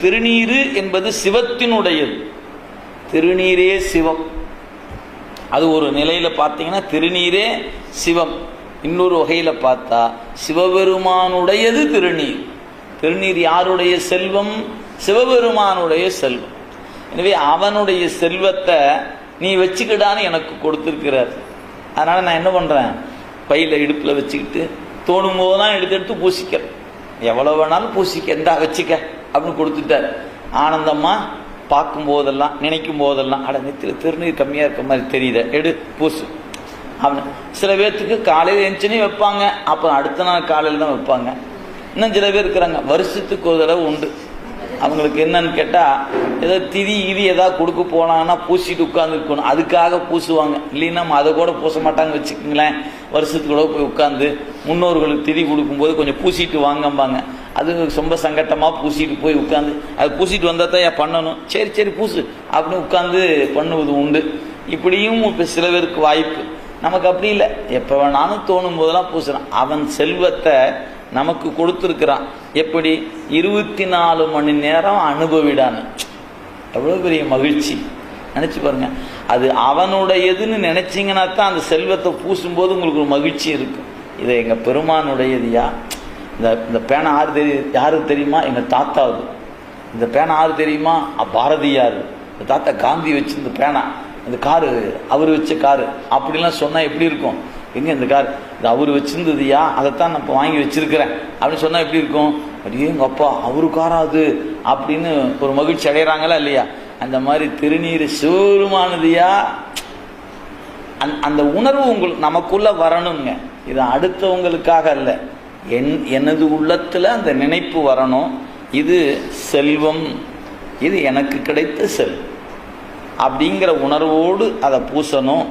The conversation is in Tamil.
திருநீரு என்பது சிவத்தினுடையது. திருநீரே சிவம். அது ஒரு நிலையில பார்த்தீங்கன்னா திருநீரே சிவம். இன்னொரு வகையில பார்த்தா சிவபெருமானுடையது திருநீர். திருநீர் யாருடைய செல்வம்? சிவபெருமானுடைய செல்வம். எனவே அவனுடைய செல்வத்தை நீ வச்சுக்கிடான்னு எனக்கு கொடுத்துருக்கிறார். அதனால நான் என்ன பண்றேன், பையில இடுப்புல வச்சுக்கிட்டு தோணும் போதெல்லாம் எடுத்து பூசிக்கிறேன். எவ்வளவு வேணாலும் பூசிக்க, எந்தா வச்சுக்க அப்படின்னு கொடுத்துட்டார். ஆனந்தமா பார்க்கும் போதெல்லாம் நினைக்கும் போதெல்லாம் அட நெத்தியில் திருநீர் கம்மியா இருக்க மாதிரி தெரியுத, எடு பூசு அப்படின்னு. சில பேர்த்துக்கு காலையில் எழுந்துச்சுனே வைப்பாங்க, அப்புறம் அடுத்த நாள் காலையில் தான் வைப்பாங்க. இன்னும் சில பேர் இருக்கிறாங்க வருஷத்துக்கு ஒரு தடவை உண்டு. அவங்களுக்கு என்னன்னு கேட்டா, ஏதோ திதி கிதி ஏதாவது கொடுக்க போனாங்கன்னா பூசிட்டு உட்காந்துருக்கணும், அதுக்காக பூசுவாங்க. இல்லைன்னா அதை கூட பூச மாட்டாங்க வச்சுக்கோங்களேன். வருஷத்துக்கு கூட போய் உட்காந்து முன்னோர்களுக்கு திதி கொடுக்கும்போது கொஞ்சம் பூசிட்டு வாங்கம்பாங்க. அது ரொம்ப சங்கட்டமாக பூசிட்டு போய் உட்காந்து அது பூசிட்டு வந்தால் தான் பண்ணணும். சரி சரி பூசு அப்படின்னு உட்காந்து பண்ணுவது உண்டு. இப்படியும் இப்போ சில பேருக்கு வாய்ப்பு. நமக்கு அப்படி இல்லை, எப்போ வேணாலும் தோணும் போதெல்லாம் பூசுறான். அவன் செல்வத்தை நமக்கு கொடுத்துருக்கிறான். எப்படி? 24 மணி நேரம் அனுபவிடான்னு. எவ்வளோ பெரிய மகிழ்ச்சி நினைச்சு பாருங்க. அது அவனுடையதுன்னு நினைச்சிங்கன்னா தான் அந்த செல்வத்தை பூசும்போது உங்களுக்கு ஒரு மகிழ்ச்சி இருக்கும். இதை எங்க பெருமானுடையதுயா. இந்த பேனா யாருக்கு தெரியுமா? எங்க தாத்தாவுது. இந்த பேனா யாரு தெரியுமா? பாரதியார். இந்த தாத்தா காந்தி வச்சு இந்த பேனா, இந்த காரு அவர் வச்ச காரு அப்படிலாம் சொன்னா எப்படி இருக்கும்? எங்க இந்த கார் இது அவர் வச்சிருந்ததுயா, அதைத்தான் நான் வாங்கி வச்சிருக்கிறேன் அப்படின்னு சொன்னா எப்படி இருக்கும்? அப்படியே எங்க அப்பா அவரு காராது அப்படின்னு ஒரு மகிழ்ச்சி அடைகிறாங்களா இல்லையா? அந்த மாதிரி திருநீர் சிவருமானதுயா. அந்த உணர்வு உங்களுக்கு நமக்குள்ள வரணுங்க. இது அடுத்தவங்களுக்காக அல்ல, எனது உள்ளத்துல அந்த நினைப்பு வரணும். இது செல்வம், இது எனக்கு கிடைத்த செல்வம் அப்படிங்கிற உணர்வோடு அதை பூசணும்.